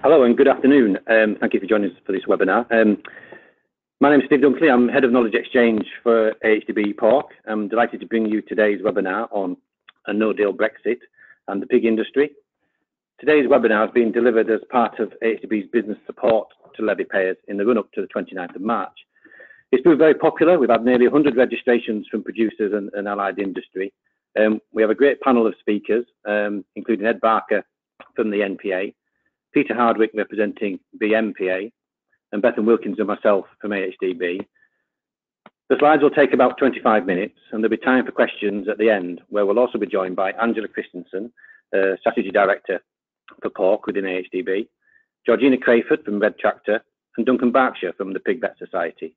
Hello and good afternoon. Thank you for joining us for this webinar. My name is Steve Dunkley. I'm Head of Knowledge Exchange for AHDB Pork. I'm delighted to bring you today's webinar on a no-deal Brexit and the pig industry. Today's webinar has been delivered as part of AHDB's business support to levy payers in the run-up to the 29th of March. It's proved very popular. We've had nearly 100 registrations from producers and allied industry. We have a great panel of speakers, including Ed Barker from the NPA, Peter Hardwick representing BMPA, and Bethan Wilkins and myself from AHDB. The slides will take about 25 minutes, and there'll be time for questions at the end, where we'll also be joined by Angela Christensen, Strategy Director for Pork within AHDB, Georgina Crayford from Red Tractor, and Duncan Berkshire from the Pig Vet Society.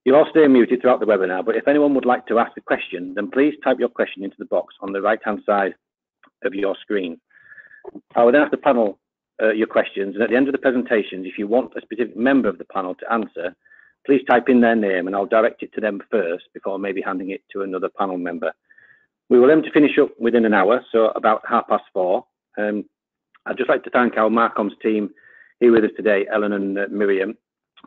You'll all stay muted throughout the webinar, but if anyone would like to ask a question, then please type your question into the box on the right-hand side of your screen. I will then ask the panel your questions, and at the end of the presentations, if you want a specific member of the panel to answer, please type in their name and I'll direct it to them first before maybe handing it to another panel member. We will aim to finish up within an hour, so about 4:30. I'd just like to thank our Marcoms team here with us today, Ellen and Miriam,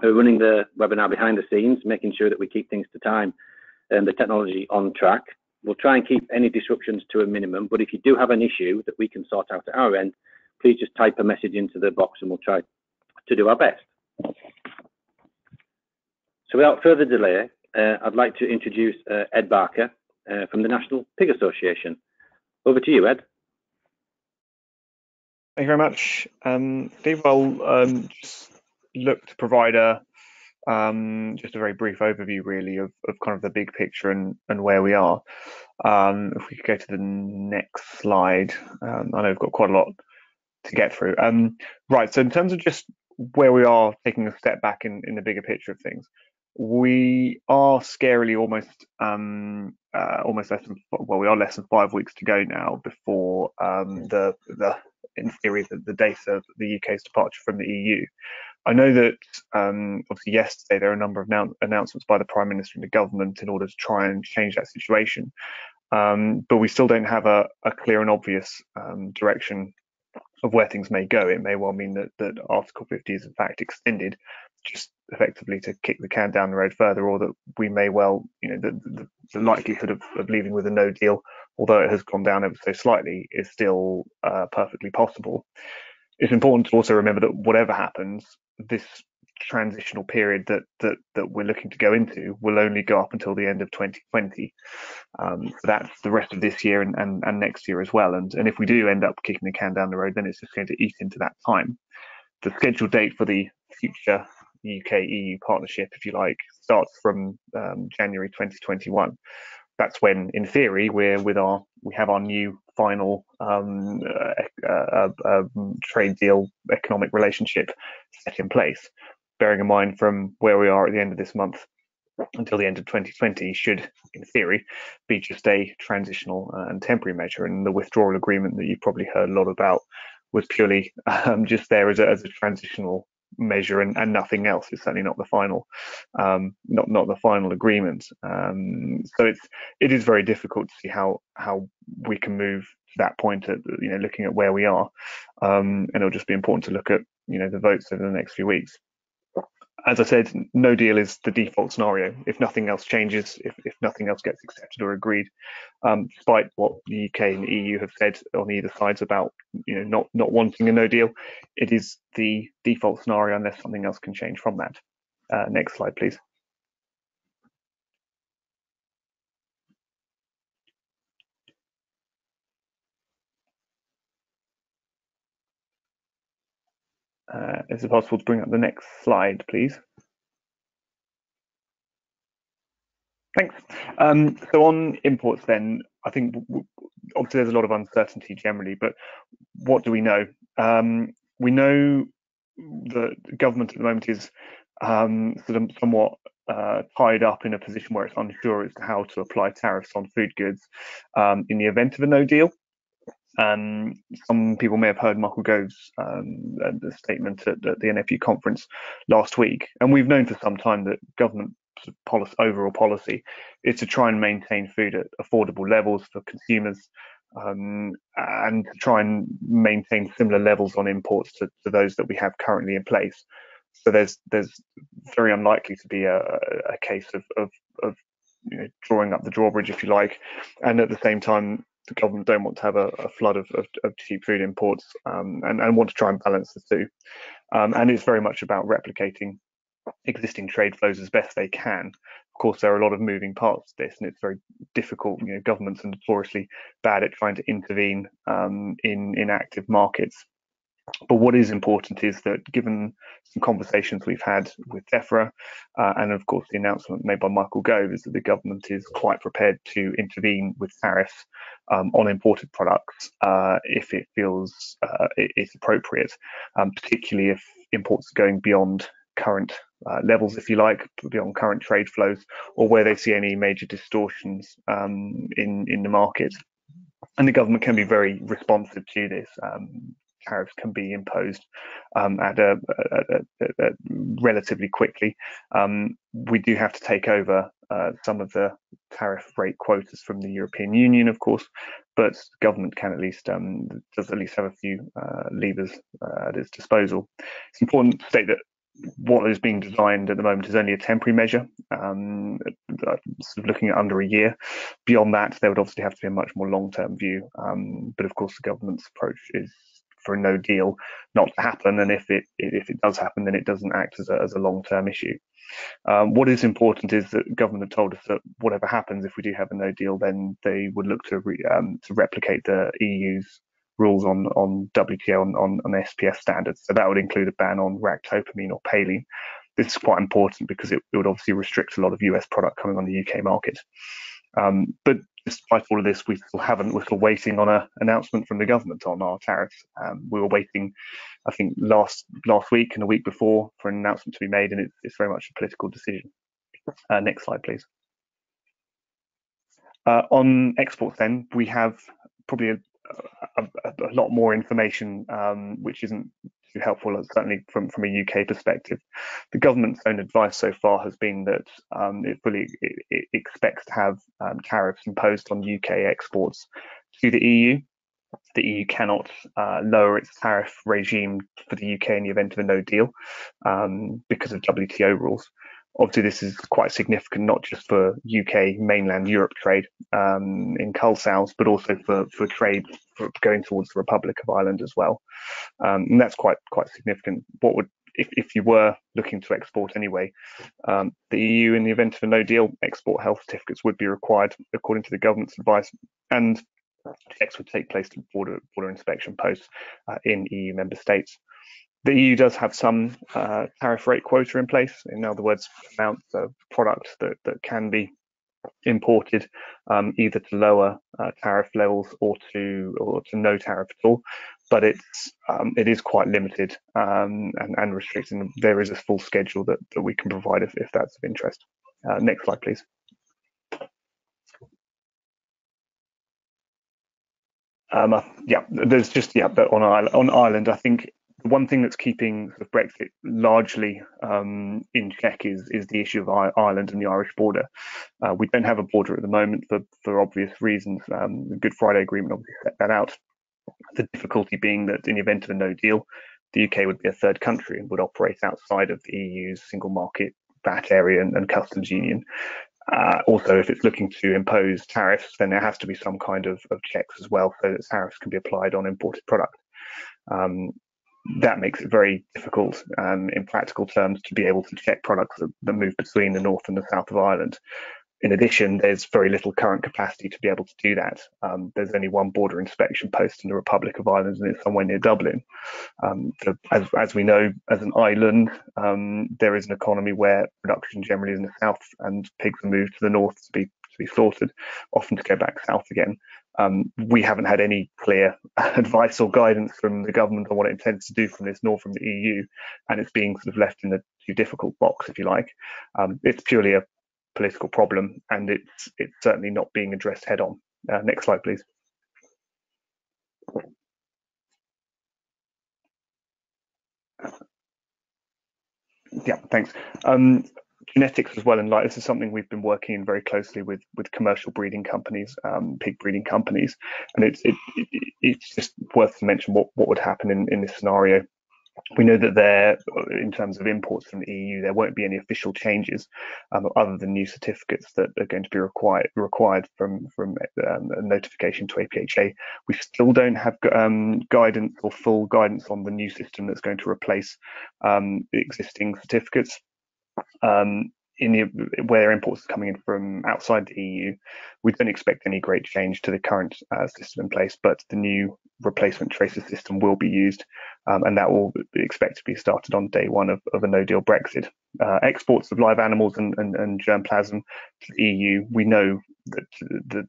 who are running the webinar behind the scenes, making sure that we keep things to time and the technology on track. We'll try and keep any disruptions to a minimum, but if you do have an issue that we can sort out at our end, please just type a message into the box and we'll try to do our best. So without further delay, I'd like to introduce Ed Barker from the National Pig Association. Over to you, Ed. Thank you very much, Steve. I'll just look to provide just a very brief overview, really, of kind of the big picture and where we are. If we could go to the next slide, I know we've got quite a lot to get through. Right, so in terms of just where we are, taking a step back in the bigger picture of things, we are scarily almost less than, well, we are less than 5 weeks to go now before in theory the date of the UK's departure from the EU. I know that obviously yesterday there are a number of announcements by the Prime Minister and the government in order to try and change that situation, but we still don't have a clear and obvious direction of where things may go. It may well mean that Article 50 is in fact extended, just effectively to kick the can down the road further, or that we may well, the likelihood of leaving with a no deal, although it has gone down ever so slightly, is still perfectly possible. It's important to also remember that whatever happens, this transitional period that we're looking to go into will only go up until the end of 2020. So that's the rest of this year and next year as well. And if we do end up kicking the can down the road, then it's just going to eat into that time. The scheduled date for the future UK-EU partnership, if you like, starts from January 2021. That's when, in theory, we have our new final trade deal economic relationship set in place. Bearing in mind from where we are at the end of this month until the end of 2020 should, in theory, be just a transitional and temporary measure. And the withdrawal agreement that you've probably heard a lot about was purely just there as a transitional measure and nothing else. It's certainly not the final, not the final agreement. So it is very difficult to see how we can move to that point at looking at where we are, and it'll just be important to look at the votes over the next few weeks. As I said, no deal is the default scenario. If nothing else changes, if nothing else gets accepted or agreed, despite what the UK and the EU have said on either sides about not wanting a no deal, it is the default scenario unless something else can change from that. Next slide, please. Is it possible to bring up the next slide, please? Thanks. So on imports then, I think obviously there's a lot of uncertainty generally, but what do we know? We know that the government at the moment is sort of somewhat tied up in a position where it's unsure as to how to apply tariffs on food goods in the event of a no deal. Some people may have heard Michael Gove's statement at the NFU conference last week, and we've known for some time that government overall policy is to try and maintain food at affordable levels for consumers, and try and maintain similar levels on imports to those that we have currently in place. So there's very unlikely to be a case of drawing up the drawbridge, if you like, and at the same time the government don't want to have a flood of cheap food imports, and want to try and balance the two. And it's very much about replicating existing trade flows as best they can. Of course, there are a lot of moving parts to this, and it's very difficult. Governments are notoriously bad at trying to intervene in active markets. But what is important is that, given some conversations we've had with DEFRA, and of course the announcement made by Michael Gove, is that the government is quite prepared to intervene with tariffs on imported products if it feels it's appropriate, particularly if imports are going beyond current levels, if you like, beyond current trade flows, or where they see any major distortions in the market. And the government can be very responsive to this. Tariffs can be imposed relatively quickly. We do have to take over some of the tariff rate quotas from the European Union, of course, but the government can at least does at least have a few levers at its disposal. It's important to state that what is being designed at the moment is only a temporary measure, sort of looking at under a year. Beyond that, there would obviously have to be a much more long-term view. But of course, the government's approach is for a no deal not to happen, and if it does happen, then it doesn't act as a long-term issue. What is important is that the government told us that whatever happens, if we do have a no deal, then they would look to replicate the EU's rules on WTO on SPS standards. So that would include a ban on ractopamine or Paline. This is quite important because it would obviously restrict a lot of US product coming on the UK market. But despite all of this, we're still waiting on an announcement from the government on our tariffs. We were waiting, I think, last week and the week before for an announcement to be made, and it's very much a political decision. Next slide, please. On exports, then, we have probably a lot more information, which isn't too helpful, certainly from a UK perspective. The government's own advice so far has been that it expects to have tariffs imposed on UK exports to the EU. The EU cannot lower its tariff regime for the UK in the event of a no deal because of WTO rules. Obviously, this is quite significant, not just for UK mainland Europe trade in cull sales, but also for trade going towards the Republic of Ireland as well. And that's quite significant. If you were looking to export anyway, the EU, in the event of a no deal, export health certificates would be required according to the government's advice, and checks would take place to border inspection posts in EU member states. The EU does have some tariff rate quota in place. In other words, amounts of products that can be imported either to lower tariff levels or to no tariff at all. But it is quite limited and restricted. And there is a full schedule that we can provide if that's of interest. Next slide, please. There's just but on Ireland, I think the one thing that's keeping Brexit largely in check is the issue of Ireland and the Irish border. We don't have a border at the moment for obvious reasons. The Good Friday Agreement obviously set that out. The difficulty being that in the event of a no deal, the UK would be a third country and would operate outside of the EU's single market VAT area and customs union. Also, if it's looking to impose tariffs, then there has to be some kind of checks as well, so that tariffs can be applied on imported product. That makes it very difficult in practical terms to be able to check products that move between the north and the south of Ireland. In addition, there's very little current capacity to be able to do that. There's only one border inspection post in the Republic of Ireland, and it's somewhere near Dublin. So as we know, as an island, there is an economy where production generally is in the south, and pigs are moved to the north to be slaughtered, often to go back south again. We haven't had any clear advice or guidance from the government on what it intends to do from this, nor from the EU, and it's being sort of left in the too difficult box, if you like. It's purely a political problem, and it's certainly not being addressed head on. Next slide, please. Yeah, thanks. genetics as well, and like this is something we've been working in very closely with commercial breeding companies, pig breeding companies, and it's just worth to mention what would happen in this scenario. We know that there, in terms of imports from the EU, there won't be any official changes other than new certificates that are going to be required from a notification to APHA. We still don't have guidance or full guidance on the new system that's going to replace the existing certificates. Where imports are coming in from outside the EU, we don't expect any great change to the current system in place, but the new replacement tracer system will be used, and that will be expected to be started on day one of a no-deal Brexit. Exports of live animals and germplasm to the EU, we know that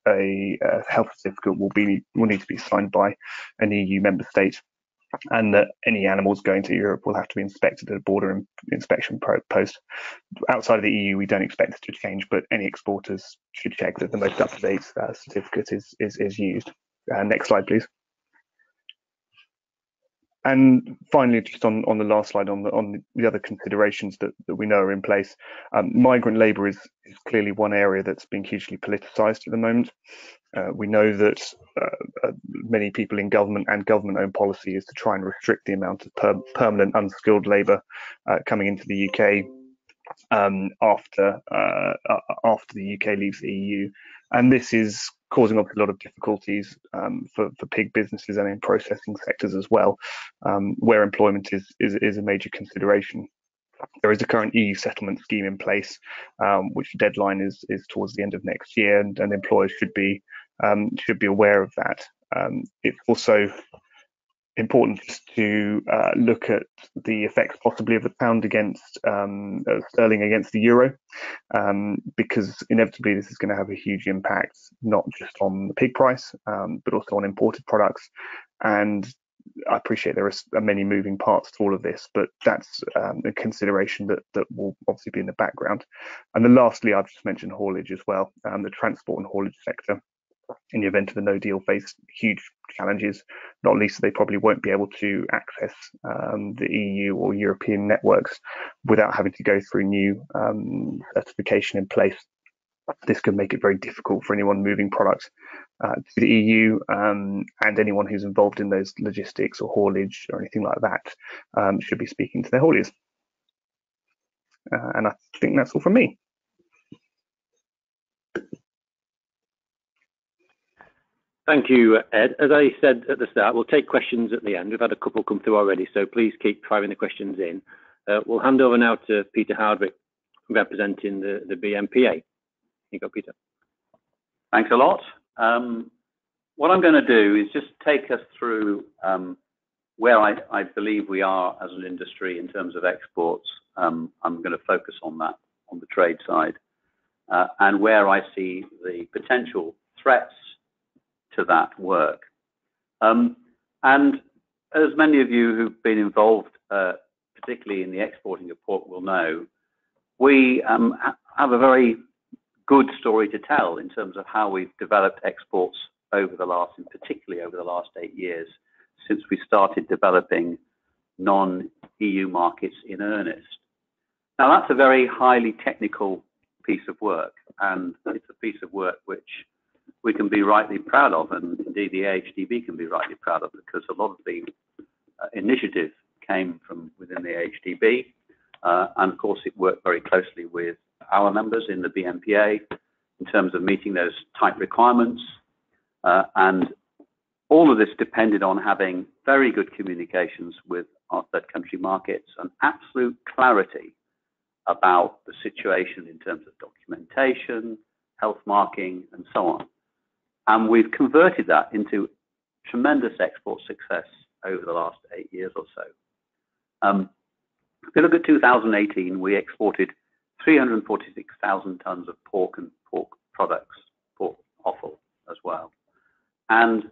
a health certificate will need to be signed by an EU member state, and that any animals going to Europe will have to be inspected at a border inspection post. Outside of the EU, we don't expect this to change, but any exporters should check that the most up-to-date certificate is used. Next slide, please. And finally, just on the last slide, on the other considerations that we know are in place, migrant labour is clearly one area that's been hugely politicised at the moment. We know that many people in government and government-owned policy is to try and restrict the amount of permanent unskilled labour coming into the UK after the UK leaves the EU, and this is causing a lot of difficulties for pig businesses and in processing sectors as well, where employment is a major consideration. There is a current EU settlement scheme in place, which deadline is towards the end of next year, and employers should be aware of that. It's also important just to look at the effects possibly of the pound against sterling against the euro, because inevitably this is going to have a huge impact, not just on the pig price, but also on imported products. And I appreciate there are many moving parts to all of this, but that's a consideration that will obviously be in the background. And then lastly, I've just mentioned haulage as well. The transport and haulage sector, in the event of a no deal, face huge challenges, not least they probably won't be able to access the EU or European networks without having to go through new certification in place. This could make it very difficult for anyone moving products to the EU, and anyone who's involved in those logistics or haulage or anything like that should be speaking to their hauliers. And I think that's all from me. Thank you, Ed. As I said at the start, we'll take questions at the end. We've had a couple come through already, so please keep firing the questions in. We'll hand over now to Peter Hardwick, representing the BMPA. Here you go, Peter. Thanks a lot. What I'm going to do is just take us through where I believe we are as an industry in terms of exports. I'm going to focus on that, on the trade side, and where I see the potential threats to that work. And as many of you who've been involved, particularly in the exporting of pork, will know, we have a very good story to tell in terms of how we've developed exports particularly over the last 8 years, since we started developing non-EU markets in earnest. Now, that's a very highly technical piece of work, and it's a piece of work which we can be rightly proud of, and indeed the AHDB can be rightly proud of, because a lot of the initiative came from within the AHDB, and of course it worked very closely with our members in the BMPA in terms of meeting those tight requirements, and all of this depended on having very good communications with our third country markets and absolute clarity about the situation in terms of documentation, health marking, and so on. And we've converted that into tremendous export success over the last 8 years or so. If you look at 2018, we exported 346,000 tons of pork and pork products, pork offal as well. And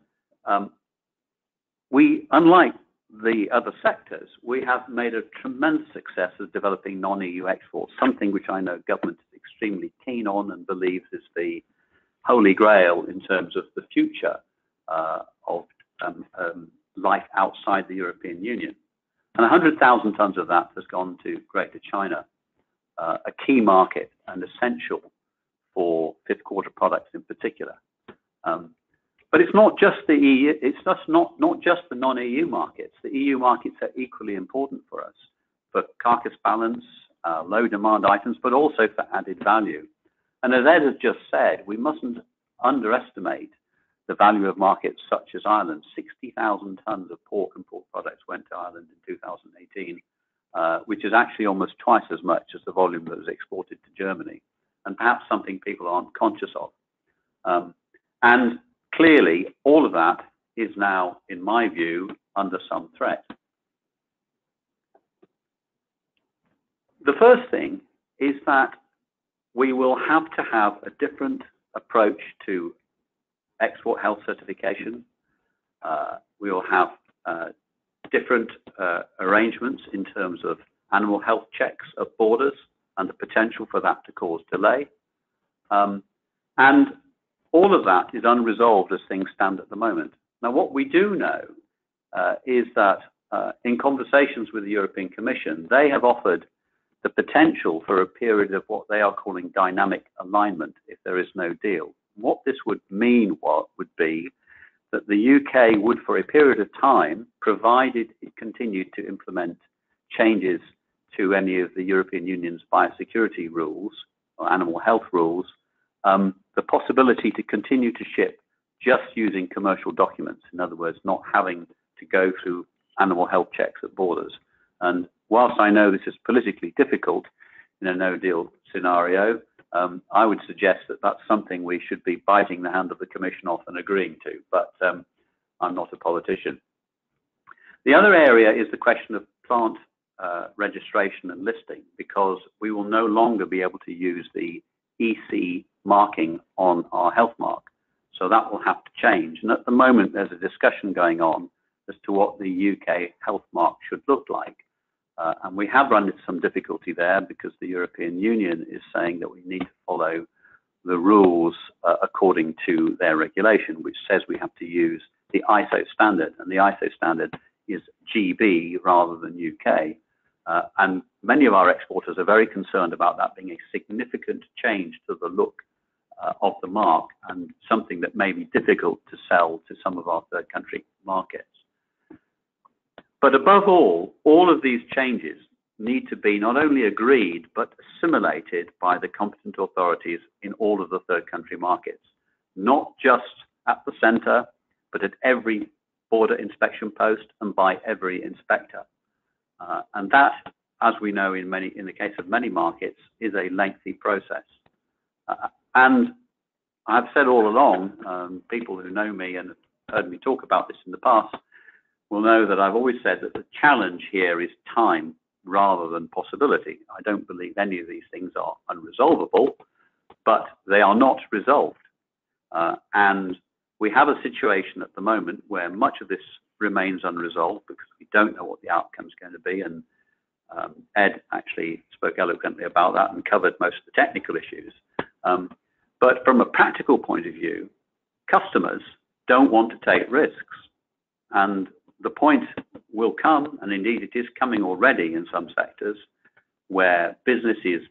we, unlike the other sectors, we have made a tremendous success of developing non-EU exports, something which I know government is extremely keen on and believes is the holy grail in terms of the future of life outside the European Union. And 100,000 tons of that has gone to Greater China, a key market and essential for fifth quarter products in particular. But it's not just the EU, it's just not just the non-EU markets. The EU markets are equally important for us, for carcass balance, low demand items, but also for added value. And as Ed has just said, we mustn't underestimate the value of markets such as Ireland. 60,000 tons of pork and pork products went to Ireland in 2018, which is actually almost twice as much as the volume that was exported to Germany, and perhaps something people aren't conscious of. And clearly, all of that is now, in my view, under some threat. The first thing is that we will have to have a different approach to export health certification. We will have different arrangements in terms of animal health checks at borders and the potential for that to cause delay. And all of that is unresolved as things stand at the moment. Now, what we do know is that in conversations with the European Commission, they have offered the potential for a period of what they are calling dynamic alignment if there is no deal. What this would mean would be that the UK would, for a period of time, provided it continued to implement changes to any of the European Union's biosecurity rules or animal health rules, the possibility to continue to ship just using commercial documents, in other words, not having to go through animal health checks at borders. And whilst I know this is politically difficult in a no-deal scenario, I would suggest that that's something we should be biting the hand of the Commission off and agreeing to, but I'm not a politician. The other area is the question of plant registration and listing, because we will no longer be able to use the EC marking on our health mark. So that will have to change. And at the moment, there's a discussion going on as to what the UK health mark should look like. And we have run into some difficulty there because the European Union is saying that we need to follow the rules according to their regulation, which says we have to use the ISO standard. And the ISO standard is GB rather than UK. And many of our exporters are very concerned about that being a significant change to the look of the mark and something that may be difficult to sell to some of our third country markets. But above all of these changes need to be not only agreed, but assimilated by the competent authorities in all of the third country markets, not just at the centre, but at every border inspection post and by every inspector. And that, as we know in the case of many markets, is a lengthy process. And I've said all along, people who know me and have heard me talk about this in the past will know that I've always said that the challenge here is time rather than possibility. I don't believe any of these things are unresolvable, but they are not resolved. And we have a situation at the moment where much of this remains unresolved because we don't know what the outcome is going to be. And Ed actually spoke eloquently about that and covered most of the technical issues. But from a practical point of view, customers don't want to take risks. And the point will come, and indeed it is coming already in some sectors, where business is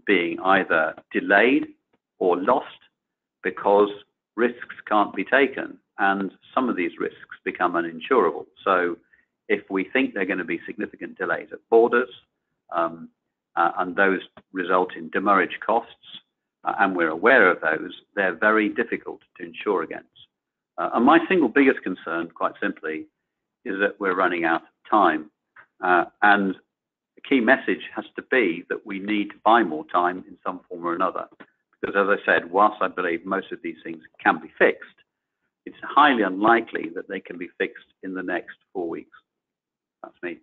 being either delayed or lost because risks can't be taken, and some of these risks become uninsurable. So if we think there are going to be significant delays at borders, and those result in demurrage costs, and we're aware of those, they're very difficult to insure against. And my single biggest concern, quite simply, is that we're running out of time. And the key message has to be that we need to buy more time in some form or another. Because as I said, whilst I believe most of these things can be fixed, it's highly unlikely that they can be fixed in the next 4 weeks. That's me.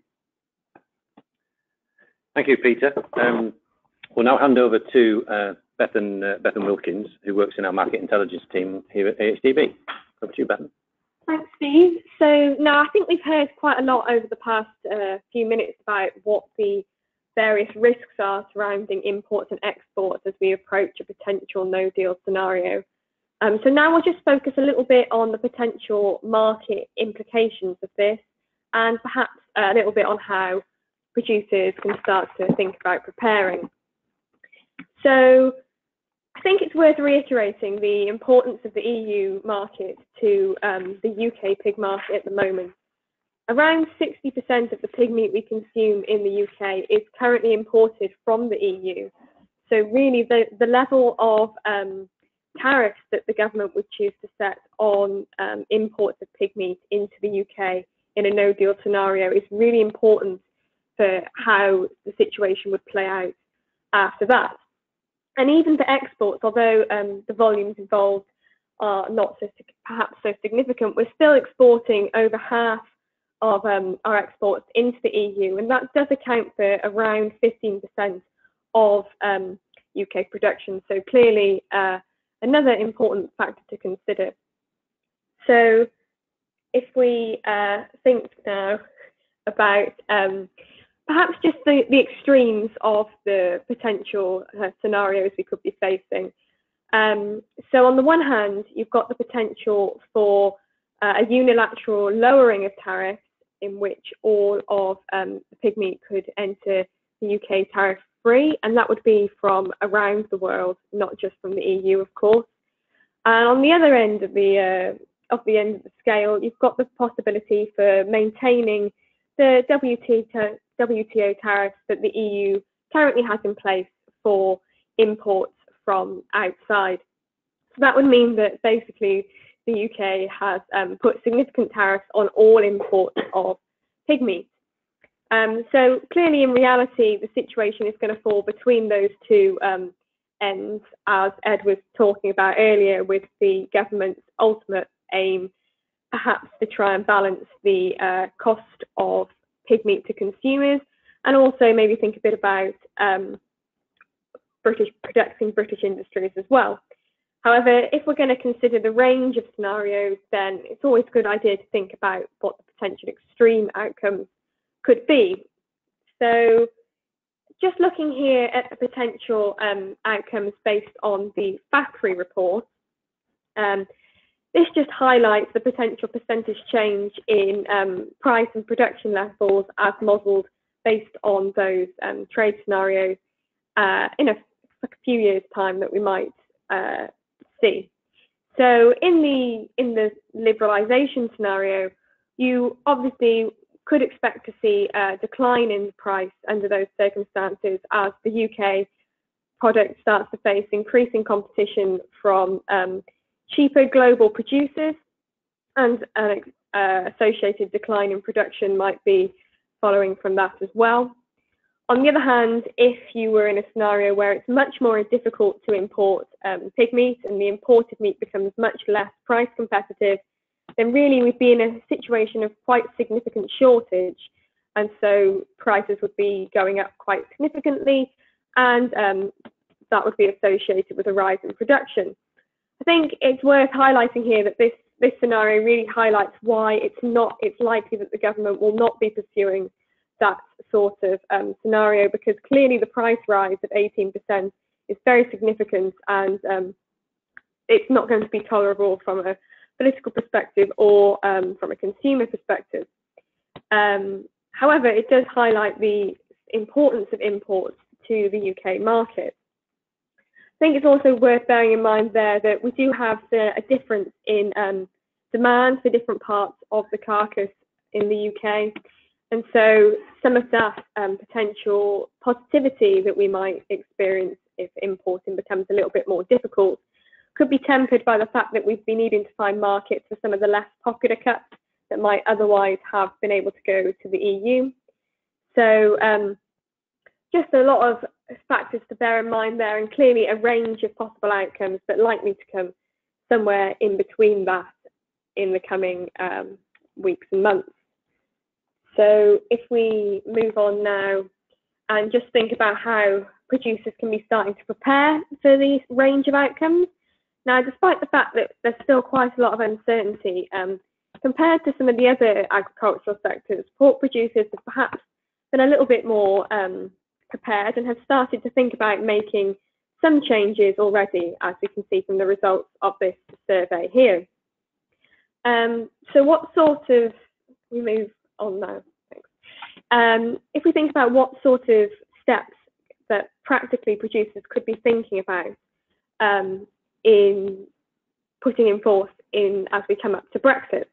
Thank you, Peter. We'll now hand over to Bethan Wilkins, who works in our market intelligence team here at AHDB. Over to you, Bethan. Thanks, Steve. So now I think we've heard quite a lot over the past few minutes about what the various risks are surrounding imports and exports as we approach a potential no-deal scenario. So now we'll just focus a little bit on the potential market implications of this and perhaps a little bit on how producers can start to think about preparing. So I think it's worth reiterating the importance of the EU market to the UK pig market at the moment. Around 60% of the pig meat we consume in the UK is currently imported from the EU. So really the level of tariffs that the government would choose to set on imports of pig meat into the UK in a no-deal scenario is really important for how the situation would play out after that. And even for exports, although the volumes involved are not perhaps so significant, we're still exporting over half of our exports into the EU, and that does account for around 15% of UK production. So clearly another important factor to consider. So if we think now about perhaps just the extremes of the potential scenarios we could be facing. So on the one hand, you've got the potential for a unilateral lowering of tariffs in which all of the pig meat could enter the UK tariff-free, and that would be from around the world, not just from the EU, of course. And on the other end of the scale, you've got the possibility for maintaining the WTO tariffs that the EU currently has in place for imports from outside. So that would mean that basically the UK has put significant tariffs on all imports of pig meat. So clearly in reality, the situation is going to fall between those two ends, as Ed was talking about earlier, with the government's ultimate aim perhaps to try and balance the cost of pig meat to consumers, and also maybe think a bit about protecting British industries as well. However, if we're going to consider the range of scenarios, then it's always a good idea to think about what the potential extreme outcomes could be. So just looking here at the potential outcomes based on the factory report, this just highlights the potential percentage change in price and production levels as modelled based on those trade scenarios in a few years' time that we might see. So in the liberalisation scenario, you obviously could expect to see a decline in price under those circumstances as the UK product starts to face increasing competition from cheaper global producers, and an associated decline in production might be following from that as well. On the other hand, if you were in a scenario where it's much more difficult to import pig meat and the imported meat becomes much less price competitive, then really we'd be in a situation of quite significant shortage, and so prices would be going up quite significantly, and that would be associated with a rise in production. I think it's worth highlighting here that this scenario really highlights why it's likely that the government will not be pursuing that sort of scenario, because clearly the price rise of 18% is very significant, and it's not going to be tolerable from a political perspective or from a consumer perspective. However, it does highlight the importance of imports to the UK market. I think it's also worth bearing in mind there that we do have a difference in demand for different parts of the carcass in the UK. And so some of that potential positivity that we might experience if importing becomes a little bit more difficult could be tempered by the fact that we've been needing to find markets for some of the less popular cuts that might otherwise have been able to go to the EU. So just a lot of factors to bear in mind there, and clearly a range of possible outcomes, but likely to come somewhere in between that in the coming weeks and months. So if we move on now and just think about how producers can be starting to prepare for these range of outcomes. Now, despite the fact that there's still quite a lot of uncertainty, compared to some of the other agricultural sectors, pork producers have perhaps been a little bit more prepared and have started to think about making some changes already, as we can see from the results of this survey here. So what sort of, we move on now. Thanks. if we think about what sort of steps that practically producers could be thinking about in putting in force as we come up to Brexit.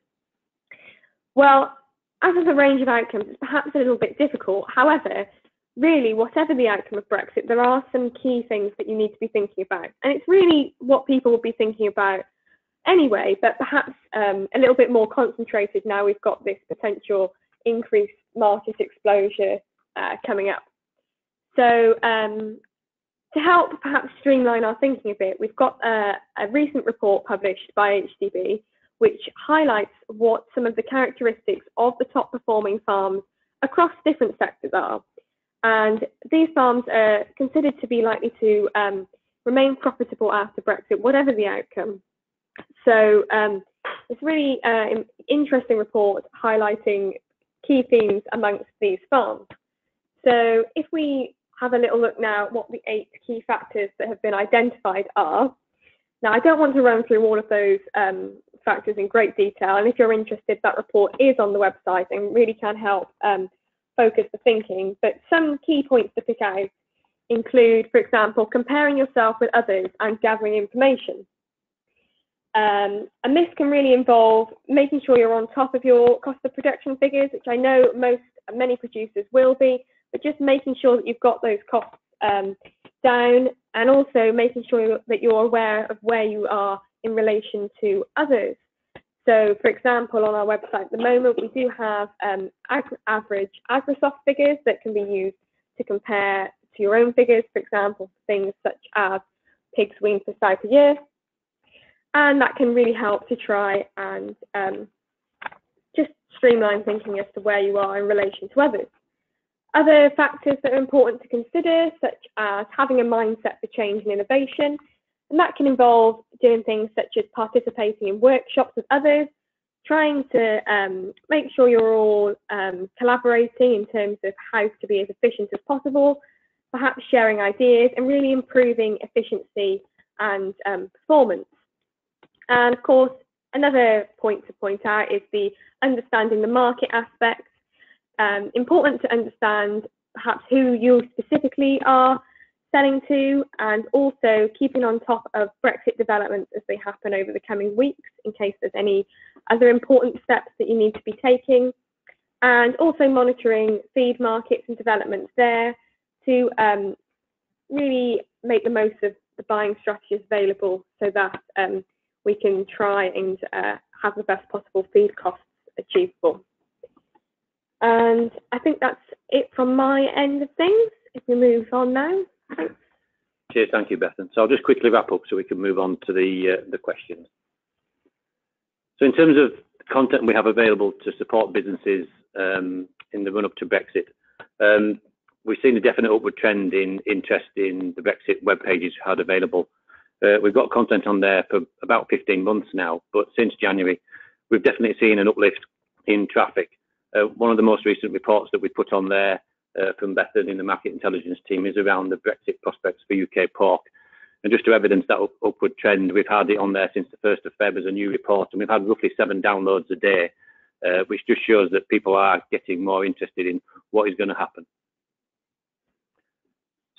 Well, as with a range of outcomes, it's perhaps a little bit difficult. However, really, whatever the outcome of Brexit, there are some key things that you need to be thinking about. And it's really what people will be thinking about anyway, but perhaps a little bit more concentrated now we've got this potential increased market exposure coming up. So to help perhaps streamline our thinking a bit, we've got a recent report published by AHDB which highlights what some of the characteristics of the top performing farms across different sectors are. And these farms are considered to be likely to remain profitable after Brexit, whatever the outcome. So it's really an interesting report highlighting key themes amongst these farms. So if we have a little look now at what the 8 key factors that have been identified are. Now, I don't want to run through all of those factors in great detail, and if you're interested, that report is on the website and really can help focus the thinking. But some key points to pick out include, for example, comparing yourself with others and gathering information. And this can really involve making sure you're on top of your cost of production figures, which I know many producers will be, but just making sure that you've got those costs down, and also making sure that you're aware of where you are in relation to others. So, for example, on our website at the moment, we do have average AgriSoft figures that can be used to compare to your own figures, for example, things such as pigs weaned per sow per year. And that can really help to try and just streamline thinking as to where you are in relation to others. Other factors that are important to consider, such as having a mindset for change and innovation, and that can involve doing things such as participating in workshops with others, trying to make sure you're all collaborating in terms of how to be as efficient as possible, perhaps sharing ideas and really improving efficiency and performance. And of course, another point to point out is the understanding the market aspect. Important to understand perhaps who you specifically are selling to, and also keeping on top of Brexit developments as they happen over the coming weeks, in case there's any other important steps that you need to be taking, and also monitoring feed markets and developments there to really make the most of the buying strategies available so that we can try and have the best possible feed costs achievable. And I think that's it from my end of things. If we move on now. Thanks. Cheers, thank you, Bethan. So I'll just quickly wrap up so we can move on to the questions. So in terms of content we have available to support businesses in the run-up to Brexit, we've seen a definite upward trend in interest in the Brexit web pages we had available. We've got content on there for about 15 months now, but since January, we've definitely seen an uplift in traffic. One of the most recent reports that we put on there from Bethan in the market intelligence team is around the Brexit prospects for UK pork. And just to evidence that upward trend, we've had it on there since the 1st of Feb as a new report, and we've had roughly 7 downloads a day, which just shows that people are getting more interested in what is going to happen.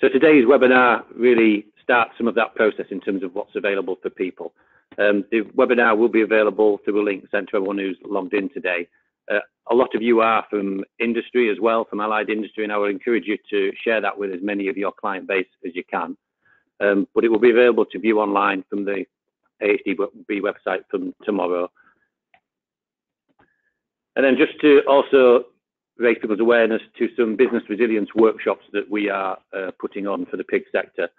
So today's webinar really starts some of that process in terms of what's available for people. The webinar will be available through a link sent to everyone who's logged in today. A lot of you are from industry as well, from allied industry, and I would encourage you to share that with as many of your client base as you can. But it will be available to view online from the AHDB website from tomorrow. And then just to also raise people's awareness to some business resilience workshops that we are putting on for the pig sector.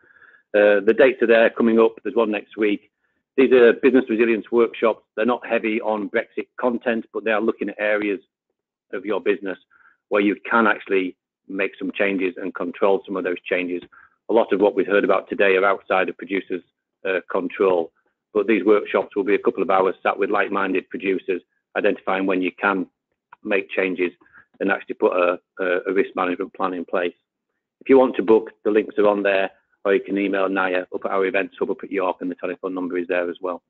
The dates are there coming up. There's one next week. These are business resilience workshops. They're not heavy on Brexit content, but they are looking at areas of your business where you can actually make some changes and control some of those changes. A lot of what we've heard about today are outside of producers' control, but these workshops will be a couple of hours sat with like-minded producers, identifying when you can make changes and actually put a risk management plan in place. If you want to book, the links are on there, or you can email Naya up at our events hub up at York, and the telephone number is there as well.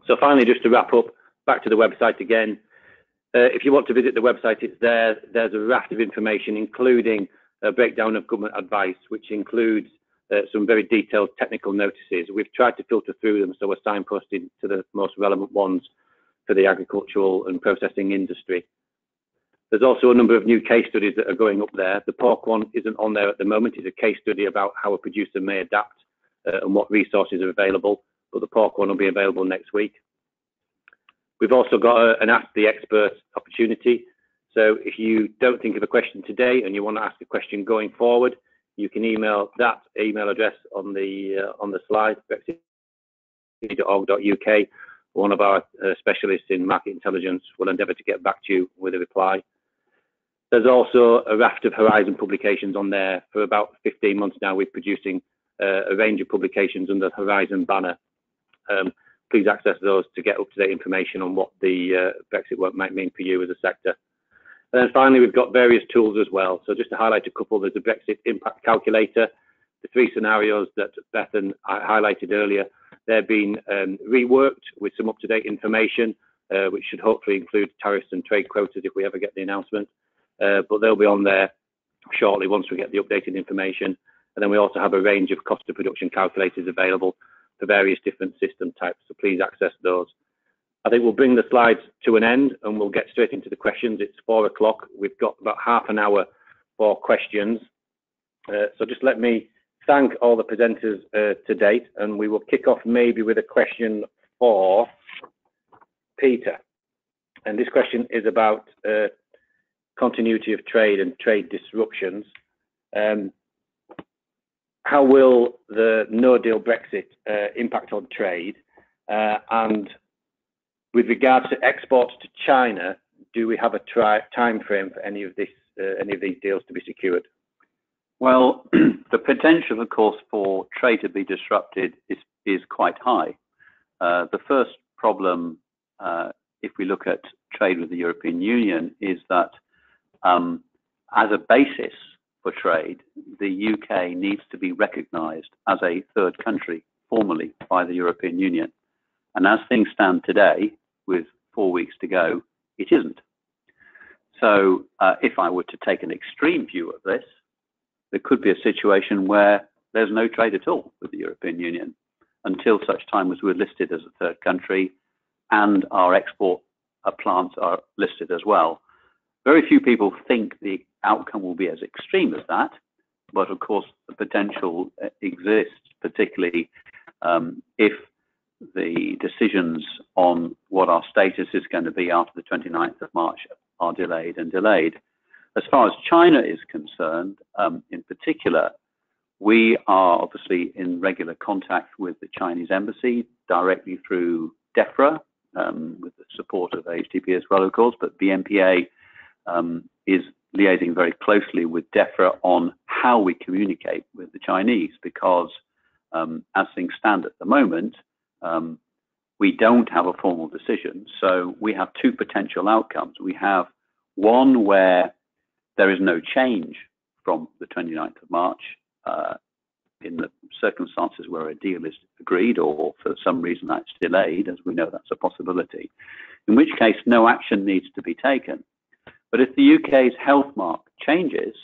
So finally, just to wrap up, back to the website again. If you want to visit the website, it's there. There's a raft of information, including a breakdown of government advice, which includes some very detailed technical notices. We've tried to filter through them, so we're signposted to the most relevant ones for the agricultural and processing industry. There's also a number of new case studies that are going up there. The pork one isn't on there at the moment. It's a case study about how a producer may adapt and what resources are available, but the pork one will be available next week. We've also got an Ask the Expert opportunity. So if you don't think of a question today and you want to ask a question going forward, you can email that email address on the slide, brexit.org.uk. One of our specialists in market intelligence will endeavour to get back to you with a reply. There's also a raft of Horizon publications on there. For about 15 months now, we're producing a range of publications under the Horizon banner. Please access those to get up-to-date information on what the Brexit work might mean for you as a sector. And then finally, we've got various tools as well. So just to highlight a couple, there's a Brexit impact calculator, the 3 scenarios that Beth and I highlighted earlier. They've been reworked with some up-to-date information, which should hopefully include tariffs and trade quotas if we ever get the announcement. But they'll be on there shortly once we get the updated information. And then we also have a range of cost of production calculators available for various different system types, so please access those. I think we'll bring the slides to an end and we'll get straight into the questions. It's 4 o'clock. We've got about half an hour for questions. So just let me thank all the presenters to date, and we will kick off maybe with a question for Peter. And this question is about continuity of trade and trade disruptions. How will the no-deal Brexit impact on trade? And with regards to exports to China, do we have a time frame for any of these deals to be secured? Well, the potential, of course, for trade to be disrupted is quite high. The first problem, if we look at trade with the European Union, is that as a basis for trade, the UK needs to be recognised as a third country formally by the European Union. And as things stand today, with 4 weeks to go, it isn't. So if I were to take an extreme view of this, there could be a situation where there's no trade at all with the European Union until such time as we're listed as a third country and our export plants are listed as well. Very few people think the outcome will be as extreme as that, but of course the potential exists, particularly if the decisions on what our status is going to be after the 29th of March are delayed. As far as China is concerned, in particular, we are obviously in regular contact with the Chinese embassy directly through DEFRA, with the support of AHDB as well, of course, but BMPA is liaising very closely with DEFRA on how we communicate with the Chinese, because as things stand at the moment, we don't have a formal decision. So we have 2 potential outcomes. We have one where there is no change from the 29th of March in the circumstances where a deal is agreed, or for some reason that's delayed, as we know that's a possibility, in which case no action needs to be taken. But if the UK's health mark changes,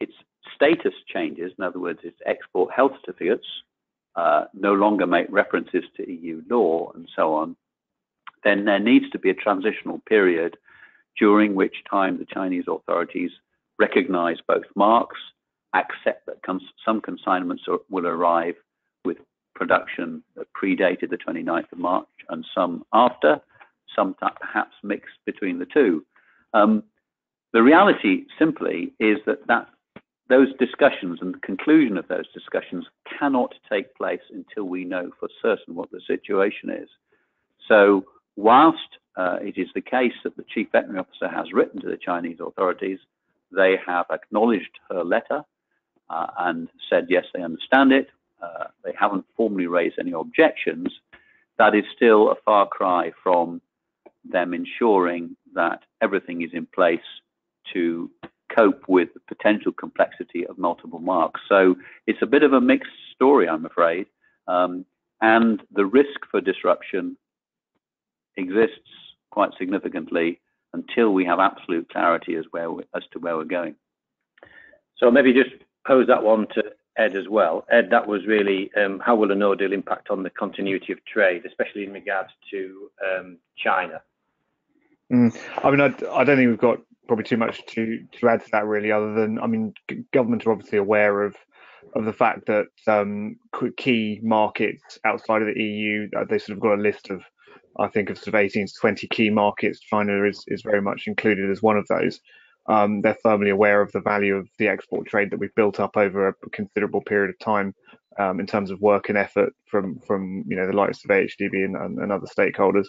its status changes, in other words, its export health certificates no longer make references to EU law and so on, then there needs to be a transitional period during which time the Chinese authorities recognize both marks, accept that some consignments will arrive with production that predated the 29th of March and some after, some perhaps mixed between the two. The reality simply is that those discussions and the conclusion of those discussions cannot take place until we know for certain what the situation is. So whilst it is the case that the Chief Veterinary Officer has written to the Chinese authorities, they have acknowledged her letter and said, yes, they understand it. They haven't formally raised any objections. That is still a far cry from them ensuring that everything is in place to cope with the potential complexity of multiple marks. So it's a bit of a mixed story, I'm afraid. And the risk for disruption exists quite significantly until we have absolute clarity as to where we're going. So maybe just pose that one to Ed as well. Ed, that was really how will a no deal impact on the continuity of trade, especially in regards to China? I mean, I don't think we've got probably too much to add to that really, other than, I mean, government are obviously aware of the fact that key markets outside of the EU, they sort of got a list of, I think, of sort of 18 to 20 key markets. China is very much included as one of those. They're firmly aware of the value of the export trade that we've built up over a considerable period of time in terms of work and effort from the likes of AHDB and other stakeholders,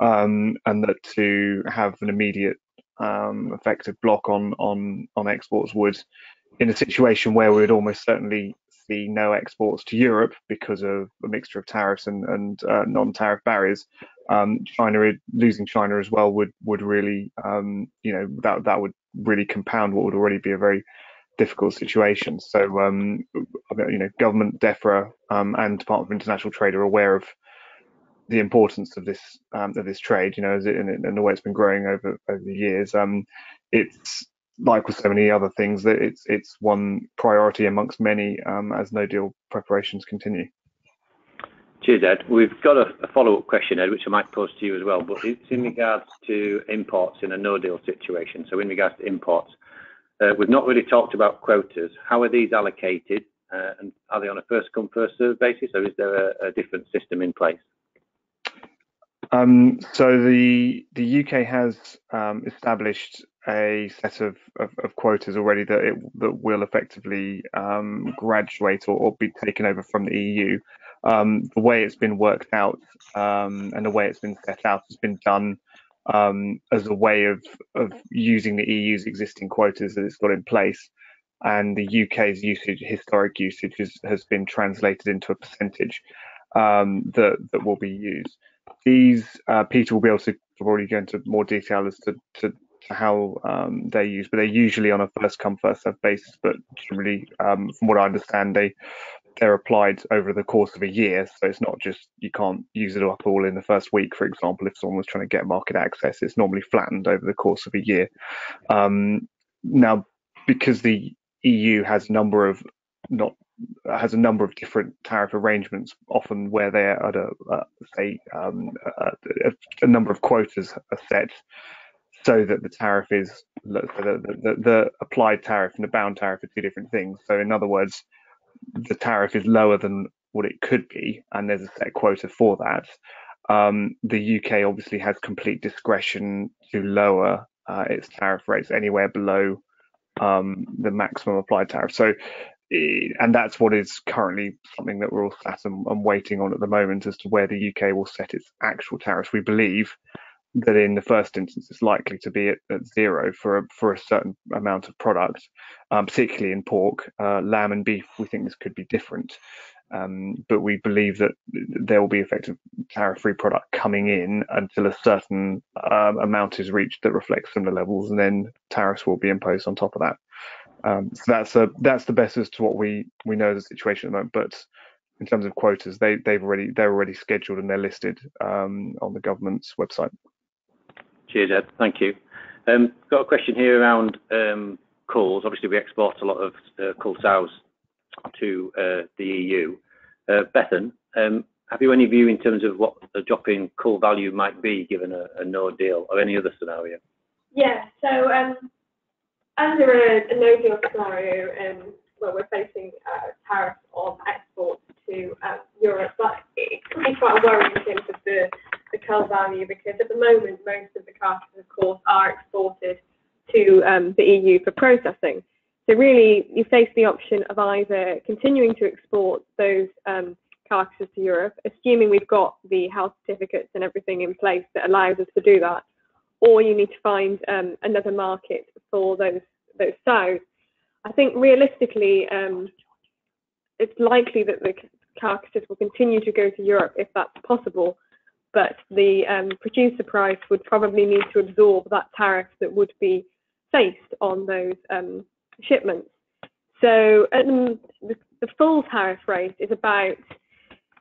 and that to have an immediate effective block on exports would, in a situation where we would almost certainly see no exports to Europe because of a mixture of tariffs and non-tariff barriers, losing China as well would really that would really compound what would already be a very difficult situation. So government, DEFRA, and Department of International Trade are aware of the importance of this trade, and the way it's been growing over the years. It's like with so many other things that it's one priority amongst many as no deal preparations continue. Cheers, Ed. We've got a follow-up question, Ed, which I might pose to you as well, but it's in regards to imports in a no deal situation. So in regards to imports, we've not really talked about quotas. How are these allocated, and are they on a first come first served basis, or is there a different system in place? So the UK has established a set of quotas already that will effectively graduate or be taken over from the EU. The way it's been worked out and the way it's been set out has been done as a way of using the EU's existing quotas that it's got in place, and the UK's historic usage has been translated into a percentage that will be used. These, Peter will be able to probably go into more detail as to how they're used, but they're usually on a first come first served basis. But generally, from what I understand, they're applied over the course of a year. So it's not just, you can't use it up all in the first week, for example. If someone was trying to get market access, it's normally flattened over the course of a year. Now, because the EU has a number of different tariff arrangements, often where they're at a number of quotas are set, so that the tariff is the applied tariff and the bound tariff are two different things. So in other words, the tariff is lower than what it could be, and there's a set quota for that. The UK obviously has complete discretion to lower its tariff rates anywhere below the maximum applied tariff. So, and that's what is currently something that we're all sat and waiting on at the moment, as to where the UK will set its actual tariffs. We believe that in the first instance it's likely to be at zero for a certain amount of product, particularly in pork. Lamb and beef, we think this could be different, but we believe that there will be effective tariff-free product coming in until a certain amount is reached that reflects similar levels, and then tariffs will be imposed on top of that. So that's the best as to what we know the situation at the moment. But in terms of quotas, they're already scheduled and they're listed on the government's website. Cheers, Ed. Thank you. Got a question here around culls. Obviously, we export a lot of cull sows to the EU. Bethan, have you any view in terms of what the drop in cull value might be given a no deal, or any other scenario? Yeah, so under a no deal scenario, where we're facing tariffs on exports to Europe, but it could be quite a worry in terms of the cull value, because at the moment most of the carcasses, of course, are exported to the EU for processing. So really, you face the option of either continuing to export those carcasses to Europe, assuming we've got the health certificates and everything in place that allows us to do that, or you need to find another market for those sows. I think realistically, it's likely that the carcasses will continue to go to Europe if that's possible, but the producer price would probably need to absorb that tariff that would be faced on those shipments. So the full tariff rate is about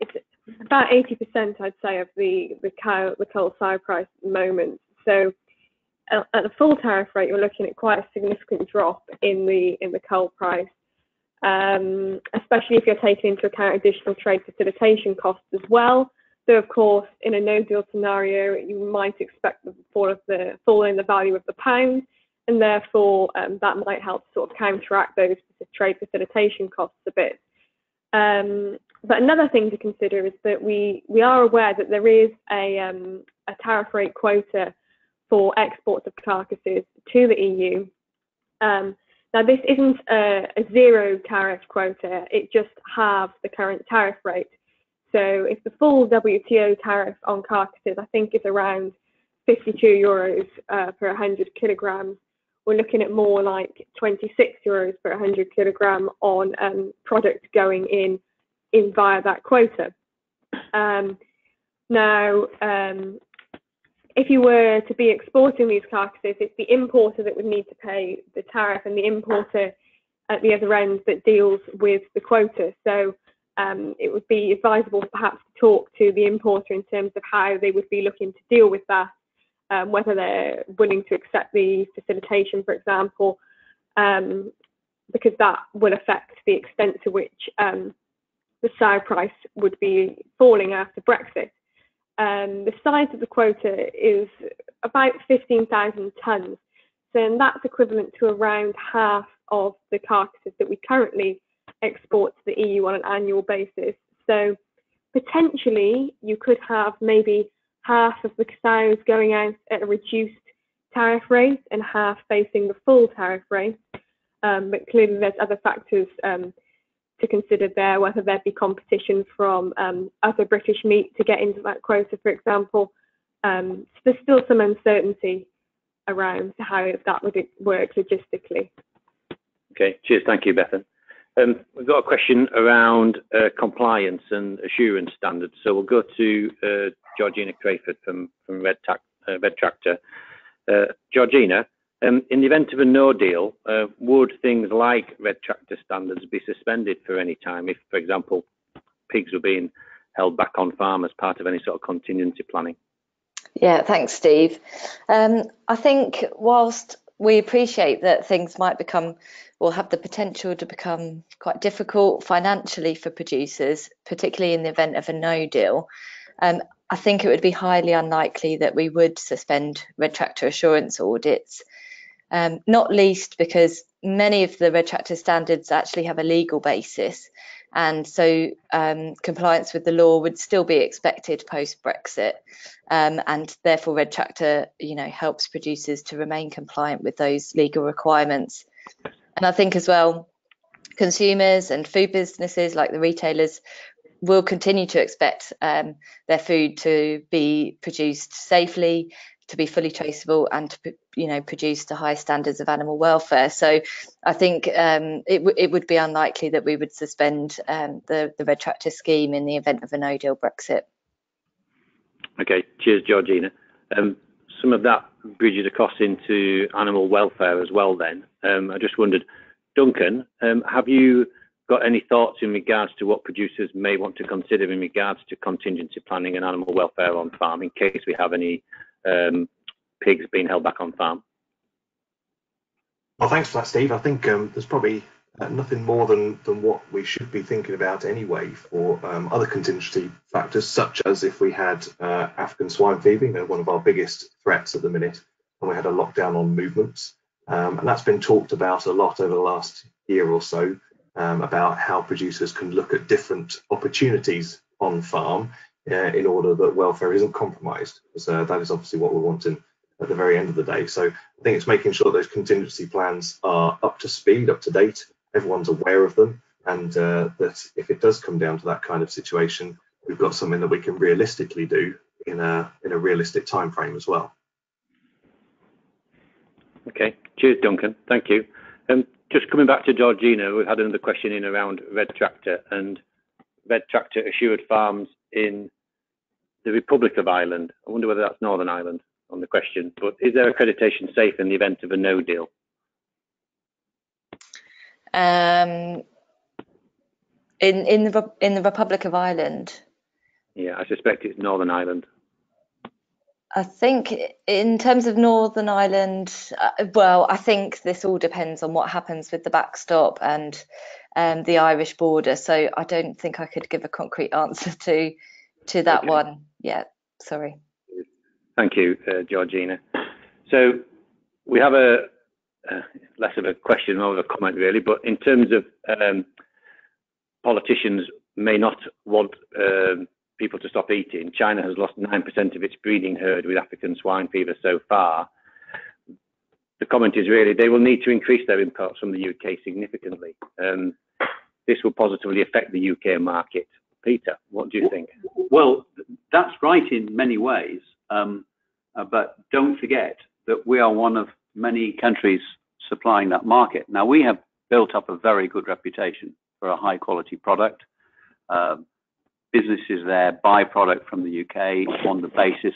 80%, I'd say, of the cull sow price at the moment. So at the full tariff rate, you're looking at quite a significant drop in the coal price, especially if you're taking into account additional trade facilitation costs as well. So, of course, in a no-deal scenario, you might expect the fall in the value of the pound, and therefore that might help sort of counteract those trade facilitation costs a bit. But another thing to consider is that we are aware that there is a tariff rate quota for exports of carcasses to the EU. Now, this isn't a zero tariff quota, it just halves the current tariff rate. So if the full WTO tariff on carcasses, I think, is around 52 euros per 100 kilograms, we're looking at more like 26 euros per 100 kilogram on product going in via that quota. Now, if you were to be exporting these carcasses, it's the importer that would need to pay the tariff, and the importer at the other end that deals with the quota. So it would be advisable perhaps to talk to the importer in terms of how they would be looking to deal with that, whether they're willing to accept the facilitation, for example, because that will affect the extent to which the sow price would be falling after Brexit. The size of the quota is about 15,000 tonnes, so that's equivalent to around half of the carcasses that we currently export to the EU on an annual basis. So potentially you could have maybe half of the sows going out at a reduced tariff rate and half facing the full tariff rate. But clearly there's other factors to consider there, whether there be competition from other British meat to get into that quota, for example. So there's still some uncertainty around how that would work logistically. Okay, cheers. Thank you, Bethan. We've got a question around compliance and assurance standards. So we'll go to Georgina Crayford from Red Tractor. Georgina, in the event of a no deal, would things like Red Tractor standards be suspended for any time if, for example, pigs were being held back on farm as part of any sort of contingency planning? Yeah, thanks, Steve. I think whilst we appreciate that things might will have the potential to become quite difficult financially for producers, particularly in the event of a no deal, I think it would be highly unlikely that we would suspend Red Tractor assurance audits, not least because many of the Red Tractor standards actually have a legal basis, and so compliance with the law would still be expected post-Brexit, and therefore Red Tractor, helps producers to remain compliant with those legal requirements. And I think as well, consumers and food businesses like the retailers will continue to expect their food to be produced safely, to be fully traceable, and to produce to high standards of animal welfare. So I think it would be unlikely that we would suspend the Red Tractor scheme in the event of a no-deal Brexit. Okay, cheers, Georgina. Some of that bridges across into animal welfare as well then. I just wondered, Duncan, have you got any thoughts in regards to what producers may want to consider in regards to contingency planning and animal welfare on farm in case we have any pigs being held back on farm? Well, thanks for that, Steve. I think there's probably nothing more than what we should be thinking about anyway for other contingency factors, such as if we had African swine fever, one of our biggest threats at the minute, and we had a lockdown on movements. And that's been talked about a lot over the last year or so, about how producers can look at different opportunities on farm in order that welfare isn't compromised, because that is obviously what we're wanting at the very end of the day. So I think it's making sure those contingency plans are up to speed, up to date, everyone's aware of them, and that if it does come down to that kind of situation, we've got something that we can realistically do in a realistic time frame as well. Okay, cheers, Duncan. Thank you. Just coming back to Georgina, we had another question in around Red Tractor and Red Tractor assured farms in the Republic of Ireland. I wonder whether that's Northern Ireland on the question, but is their accreditation safe in the event of a no deal? In the Republic of Ireland? Yeah, I suspect it's Northern Ireland. I think in terms of Northern Ireland, well, I think this all depends on what happens with the backstop and the Irish border. So I don't think I could give a concrete answer to that one yet. Sorry. Thank you, Georgina. So we have a less of a question, more of a comment really, but in terms of politicians may not want people to stop eating. China has lost 9% of its breeding herd with African swine fever so far. The comment is really they will need to increase their imports from the UK significantly. This will positively affect the UK market. Peter, what do you think? Well, that's right in many ways, but don't forget that we are one of many countries supplying that market. Now, we have built up a very good reputation for a high quality product. Businesses there buy product from the UK on the basis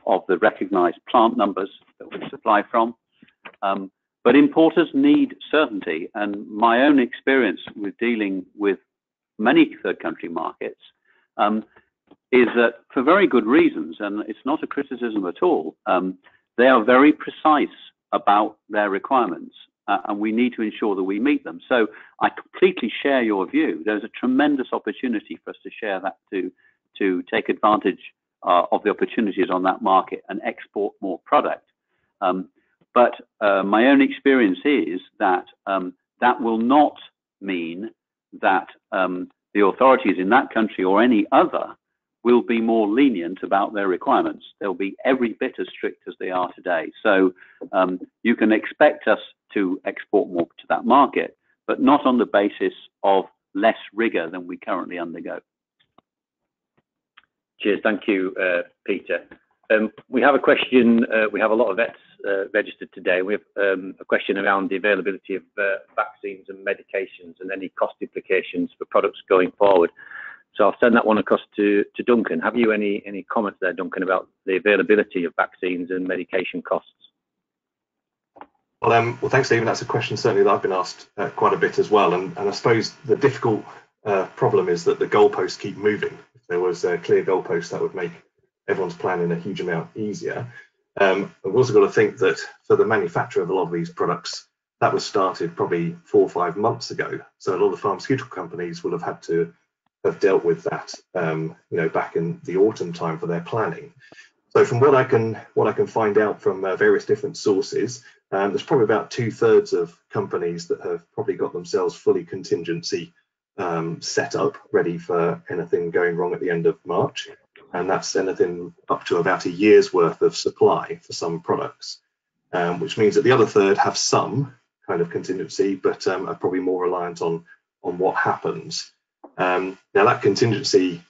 of the recognised plant numbers that we supply from. But importers need certainty, and my own experience with dealing with many third country markets is that for very good reasons, and it's not a criticism at all, they are very precise about their requirements, and we need to ensure that we meet them. So I completely share your view. There's a tremendous opportunity for us to share that, to take advantage of the opportunities on that market and export more product. But my own experience is that that will not mean that the authorities in that country or any other will be more lenient about their requirements. They'll be every bit as strict as they are today. So you can expect us to export more to that market, but not on the basis of less rigor than we currently undergo. Cheers, thank you, Peter. We have a question, we have a lot of vets registered today. We have a question around the availability of vaccines and medications and any cost implications for products going forward. So I'll send that one across to Duncan. Have you any comments there, Duncan, about the availability of vaccines and medication costs? Well, thanks, Stephen. That's a question certainly that I've been asked quite a bit as well. And I suppose the difficult problem is that the goalposts keep moving. If there was a clear goalpost, that would make everyone's planning a huge amount easier. We've also got to think that for the manufacture of a lot of these products, that was started probably 4 or 5 months ago. So a lot of the pharmaceutical companies will have had to have dealt with that, back in the autumn time for their planning. So from what I can find out from various different sources, there's probably about 2/3 of companies that have probably got themselves fully contingency set up, ready for anything going wrong at the end of March. And that's anything up to about a year's worth of supply for some products, which means that the other third have some kind of contingency, but are probably more reliant on what happens. Now that contingency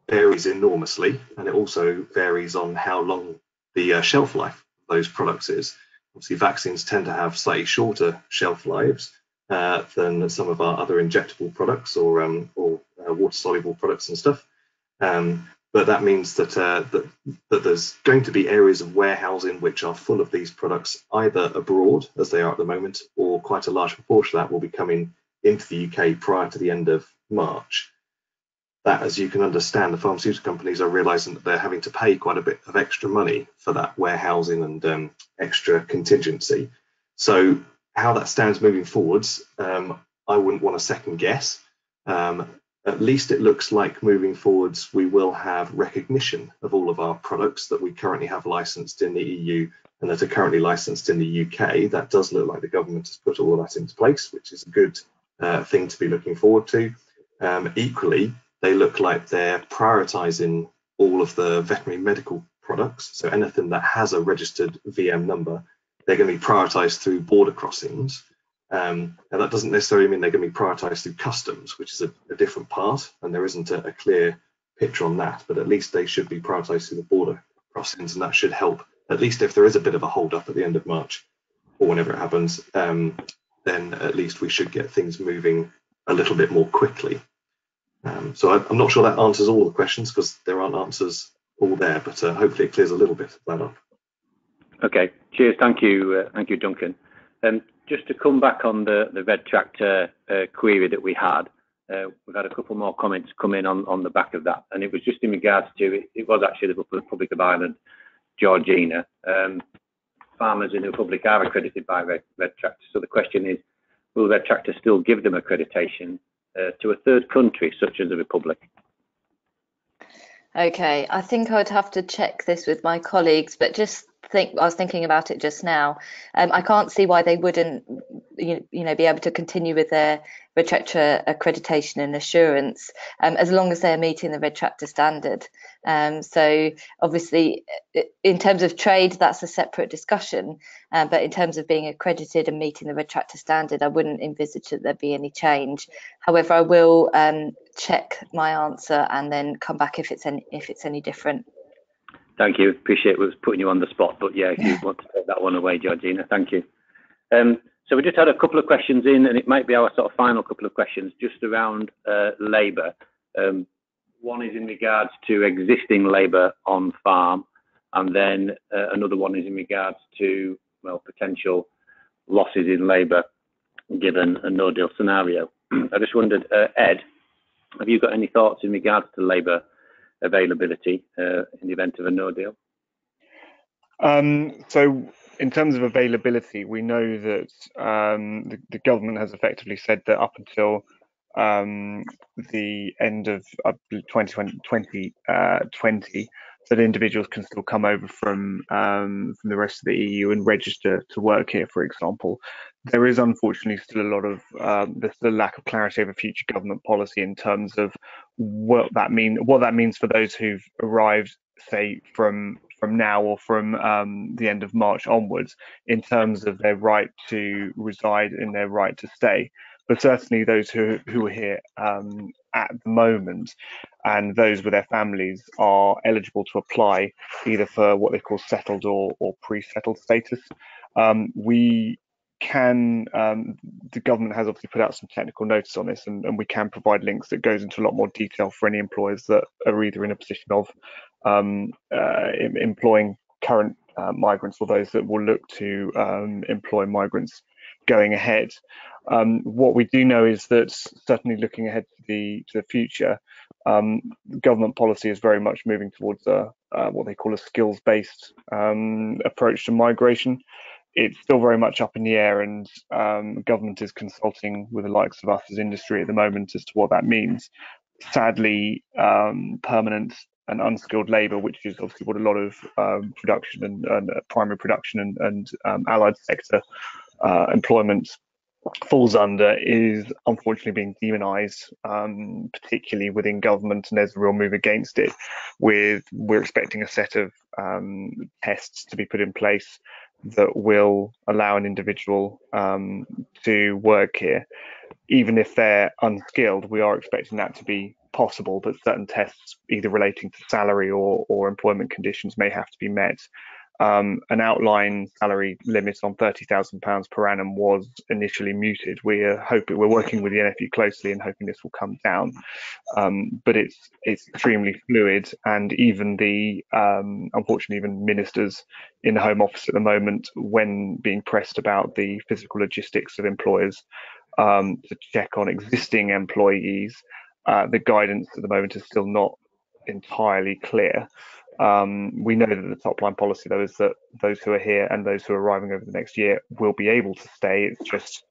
varies enormously, and it also varies on how long the shelf life of those products is. Obviously, vaccines tend to have slightly shorter shelf lives than some of our other injectable products or water-soluble products and stuff. But that means that there's going to be areas of warehousing which are full of these products, either abroad, as they are at the moment, or quite a large proportion of that will be coming into the UK prior to the end of March. That, as you can understand, the pharmaceutical companies are realising that they're having to pay quite a bit of extra money for that warehousing and extra contingency. So how that stands moving forwards, I wouldn't want to second guess. At least it looks like moving forwards we will have recognition of all of our products that we currently have licensed in the EU and that are currently licensed in the UK. That does look like the government has put all of that into place, which is a good thing to be looking forward to. Equally, they look like they're prioritising all of the veterinary medical products. So anything that has a registered VM number, they're going to be prioritised through border crossings. And that doesn't necessarily mean they're going to be prioritised through customs, which is a different part, and there isn't a clear picture on that, but at least they should be prioritised through the border crossings, and that should help, at least if there is a bit of a hold up at the end of March or whenever it happens, then at least we should get things moving a little bit more quickly. So I'm not sure that answers all the questions because there aren't answers all there, but hopefully it clears a little bit of that up. Okay, cheers, thank you, Duncan. Just to come back on the red tractor query that we had, we've had a couple more comments come in on the back of that, and it was just in regards to, it was actually the Republic of Ireland Georgina. Farmers in the Republic are accredited by Red Tractor. So the question is, will Red Tractor still give them accreditation to a third country such as the Republic? Okay, I think I'd have to check this with my colleagues, but I was thinking about it just now. I can't see why they wouldn't, be able to continue with their Red Tractor accreditation and assurance, as long as they're meeting the Red Tractor standard. So obviously, in terms of trade, that's a separate discussion. But in terms of being accredited and meeting the Red Tractor standard, I wouldn't envisage that there'd be any change. However, I will check my answer and then come back if it's any different. Thank you. Appreciate was putting you on the spot, but yeah, if you want to take that one away, Georgina, thank you. So we just had a couple of questions in, and it might be our sort of final couple of questions just around labour. One is in regards to existing labour on farm, and then another one is in regards to, well, potential losses in labour given a no-deal scenario. I just wondered, Ed, have you got any thoughts in regards to labour availability in the event of a no deal? So in terms of availability, we know that the government has effectively said that up until the end of 2020, that individuals can still come over from the rest of the EU and register to work here, for example. There is unfortunately still a lot of there's still a lack of clarity over future government policy in terms of what that means for those who've arrived, say, from now or from the end of March onwards, in terms of their right to reside and their right to stay. But certainly those who are here at the moment and those with their families are eligible to apply either for what they call settled or pre-settled status. The government has obviously put out some technical notice on this, and we can provide links that goes into a lot more detail for any employers that are either in a position of employing current migrants or those that will look to employ migrants going ahead. What we do know is that certainly looking ahead to the future, government policy is very much moving towards what they call a skills-based approach to migration. It's still very much up in the air, and government is consulting with the likes of us as industry at the moment as to what that means. Sadly, permanent and unskilled labour, which is obviously what a lot of production and primary production and allied sector employment falls under, is unfortunately being demonised, particularly within government, and there's a real move against it. We're expecting a set of tests to be put in place that will allow an individual to work here. Even if they're unskilled, we are expecting that to be possible, but certain tests either relating to salary or employment conditions may have to be met. An outline salary limit on £30,000 per annum was initially mooted. We're working with the NFU closely and hoping this will come down, but it's extremely fluid, and even unfortunately even ministers in the Home Office at the moment, when being pressed about the physical logistics of employers to check on existing employees, the guidance at the moment is still not entirely clear. We know that the top line policy, though, is that those who are here and those who are arriving over the next year will be able to stay. It's just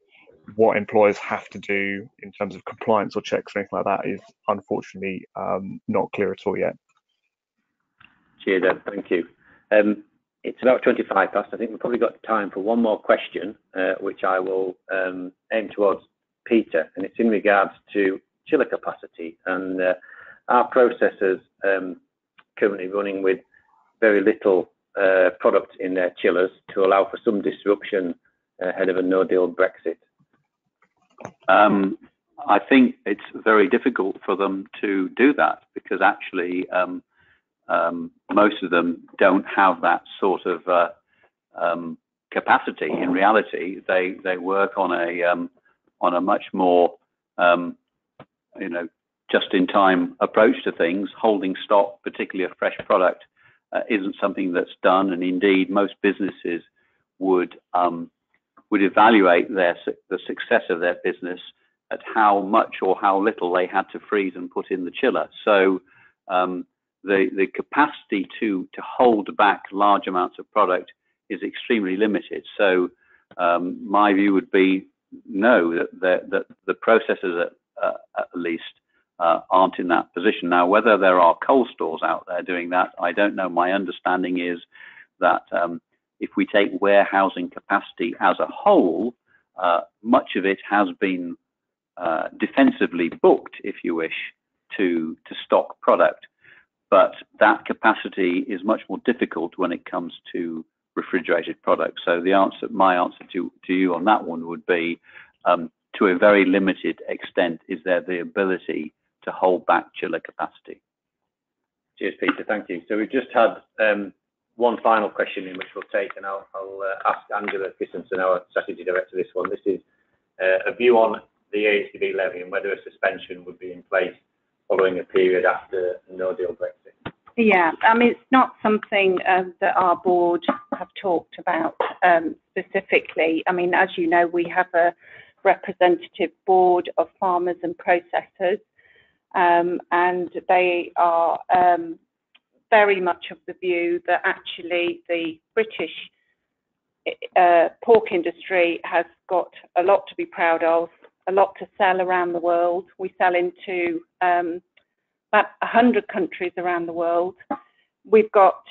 what employers have to do in terms of compliance or checks or anything like that is unfortunately not clear at all yet. Cheers, Ed. Thank you. It's about 25 past. I think we've probably got time for one more question, which I will aim towards Peter, and it's in regards to chiller capacity. And our processors currently running with very little product in their chillers to allow for some disruption ahead of a no-deal Brexit. I think it's very difficult for them to do that, because actually most of them don't have that sort of capacity. In reality, they work on a much more just-in-time approach to things. Holding stock, particularly a fresh product, isn't something that's done, and indeed most businesses would evaluate the success of their business at how much or how little they had to freeze and put in the chiller. So the capacity to hold back large amounts of product is extremely limited. So my view would be no, that the processors at least aren't in that position. Now, whether there are cold stores out there doing that, I don't know. My understanding is that if we take warehousing capacity as a whole, much of it has been defensively booked, if you wish, to stock product. But that capacity is much more difficult when it comes to refrigerated products. So my answer to you on that one would be, to a very limited extent, is there the ability to hold back chiller capacity. Cheers, Peter. Thank you. So we've just had one final question in which we'll take, and I'll ask Angela Christensen, our strategy director, this one. This is a view on the AHDB levy and whether a suspension would be in place following a period after no deal Brexit. Yeah, I mean, it's not something that our board have talked about specifically. I mean, as you know, we have a representative board of farmers and processors, and they are very much of the view that actually the British pork industry has got a lot to be proud of, a lot to sell around the world. We sell into about 100 countries around the world. We've got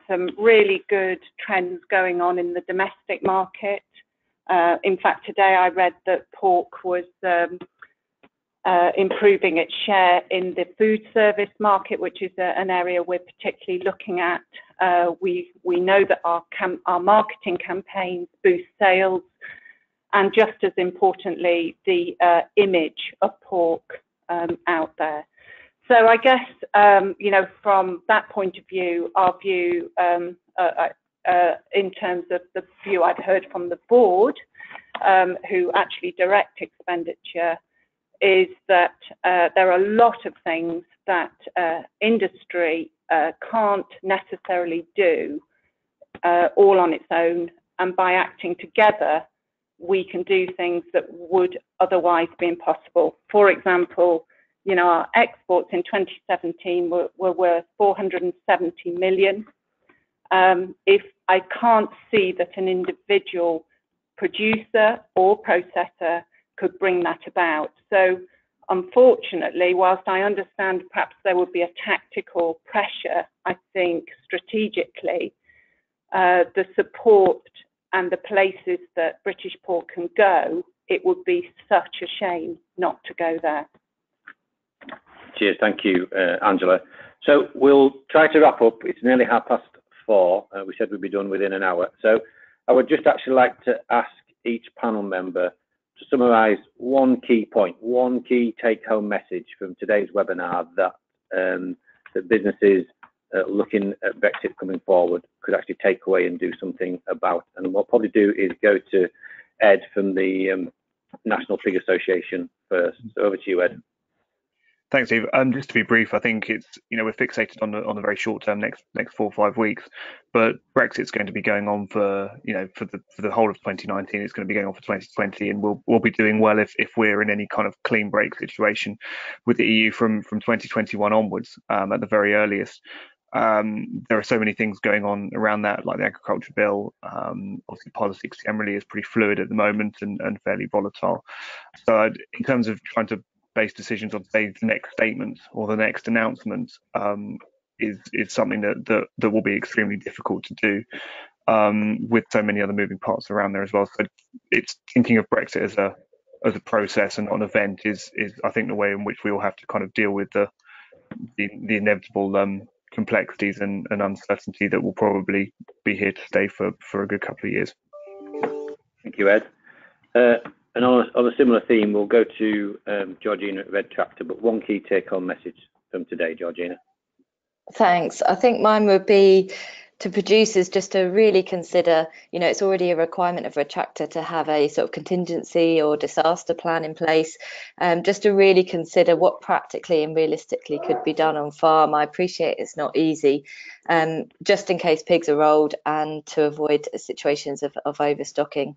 some really good trends going on in the domestic market. In fact, today I read that pork was improving its share in the food service market, which is an area we're particularly looking at. We know that our marketing campaigns boost sales, and just as importantly, the image of pork out there. So I guess, you know, from that point of view, our view in terms of the view I've heard from the board, who actually direct expenditure, is that there are a lot of things that industry can't necessarily do all on its own, and by acting together, we can do things that would otherwise be impossible. For example, you know, our exports in 2017 were worth 470 million. If I can't see that an individual producer or processor could bring that about. So unfortunately, whilst I understand perhaps there would be a tactical pressure, I think strategically, the support and the places that British pork can go, it would be such a shame not to go there. Cheers, thank you, Angela. So we'll try to wrap up. It's nearly 4:30. We said we'd be done within an hour. So I would just actually like to ask each panel member to summarise one key point, one key take-home message from today's webinar that that businesses looking at Brexit coming forward could actually take away and do something about. And what we'll probably do is go to Ed from the National Pig Association first. So over to you, Ed. Thanks, Steve. Just to be brief, I think it's, you know, we're fixated on the very short term, next 4 or 5 weeks, but Brexit's going to be going on for, you know, for the whole of 2019. It's going to be going on for 2020, and we'll be doing well if we're in any kind of clean break situation with the EU from 2021 onwards, at the very earliest. There are so many things going on around that, like the agriculture bill. Obviously, politics generally is pretty fluid at the moment and fairly volatile. So in terms of trying to base decisions on, say, the next statement or the next announcement, is something that will be extremely difficult to do, with so many other moving parts around there as well. So it's thinking of Brexit as a process and not an event is I think the way in which we all have to kind of deal with the inevitable complexities and uncertainty that will probably be here to stay for a good couple of years. Thank you, Ed. And on a similar theme, we'll go to Georgina at Red Tractor, but one key take-home message from today, Georgina. Thanks. I think mine would be to producers just to really consider, you know, it's already a requirement of Red Tractor to have a sort of contingency or disaster plan in place, just to really consider what practically and realistically could be done on farm. I appreciate it's not easy, just in case pigs are rolled and to avoid situations of overstocking.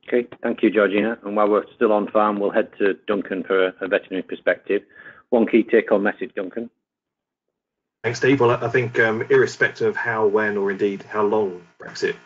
Okay, thank you, Georgina. And while we're still on farm, we'll head to Duncan for a veterinary perspective. One key take-home message, Duncan. Thanks, Steve. Well, I think irrespective of how, when, or indeed how long Brexit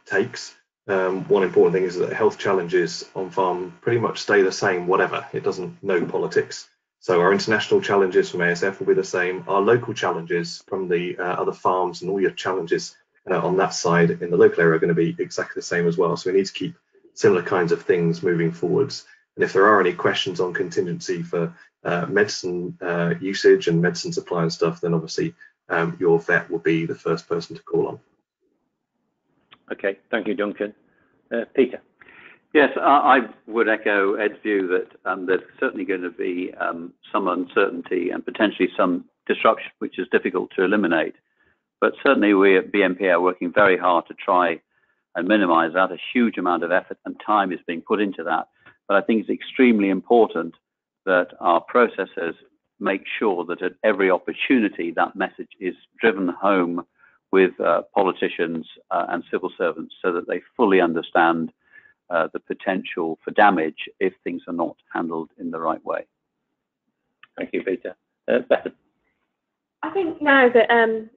takes, one important thing is that health challenges on farm pretty much stay the same, whatever. It doesn't know politics. So our international challenges from ASF will be the same. Our local challenges from the other farms and all your challenges on that side in the local area are going to be exactly the same as well. So we need to keep similar kinds of things moving forwards. And if there are any questions on contingency for medicine usage and medicine supply and stuff, then obviously your vet will be the first person to call on. Okay, thank you, Duncan. Peter. Yes, I would echo Ed's view that there's certainly going to be some uncertainty and potentially some disruption, which is difficult to eliminate. But certainly we at BMP are working very hard to try and minimize that. A huge amount of effort and time is being put into that. But I think it's extremely important that our processors make sure that at every opportunity that message is driven home with politicians and civil servants so that they fully understand the potential for damage if things are not handled in the right way. Thank you, Peter. Bethan. I think now that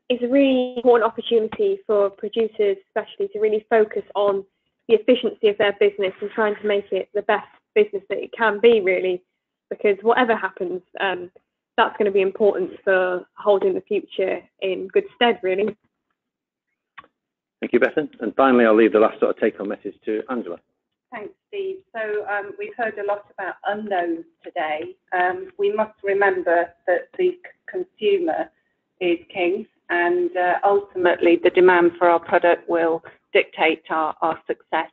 it's a really important opportunity for producers, especially, to really focus on the efficiency of their business and trying to make it the best business that it can be, really, because whatever happens, that's going to be important for holding the future in good stead, really. Thank you, Bethan. And finally, I'll leave the last sort of take-home message to Angela. Thanks, Steve. So we've heard a lot about unknowns today. We must remember that the consumer is king, and ultimately the demand for our product will dictate our success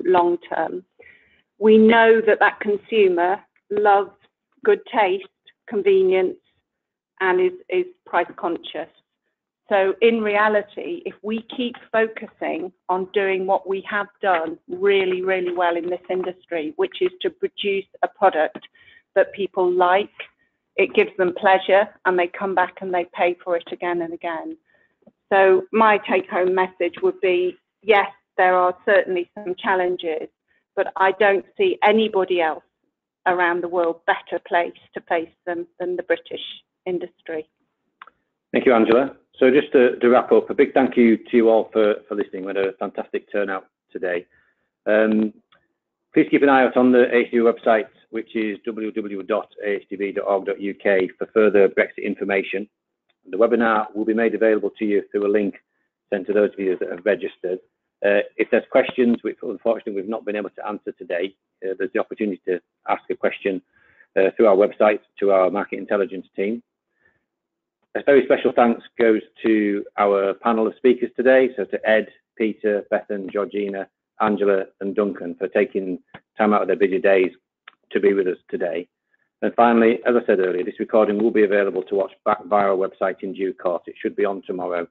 long term. We know that consumer loves good taste, convenience, and is price conscious. So in reality, if we keep focusing on doing what we have done really, really well in this industry, which is to produce a product that people like, it gives them pleasure and they come back and they pay for it again and again. So my take-home message would be, yes, there are certainly some challenges, but I don't see anybody else around the world better placed to face them than the British industry. Thank you, Angela. So just to wrap up, a big thank you to you all for listening. We had a fantastic turnout today. Please keep an eye out on the AHDB website, which is www.ahdb.org.uk, for further Brexit information. The webinar will be made available to you through a link sent to those of you that have registered. If there's questions, which unfortunately we've not been able to answer today, there's the opportunity to ask a question through our website to our market intelligence team. A very special thanks goes to our panel of speakers today, so to Ed, Peter, Bethan, Georgina, Angela and Duncan for taking time out of their busy days to be with us today. And finally, as I said earlier, this recording will be available to watch back via our website in due course. It should be on tomorrow.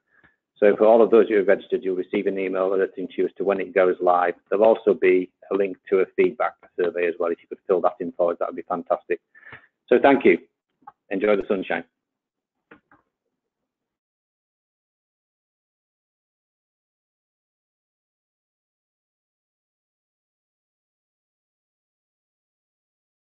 So for all of those who have registered, you'll receive an email alerting you as to when it goes live. There'll also be a link to a feedback survey as well. If you could fill that in for us, that would be fantastic. So thank you. Enjoy the sunshine.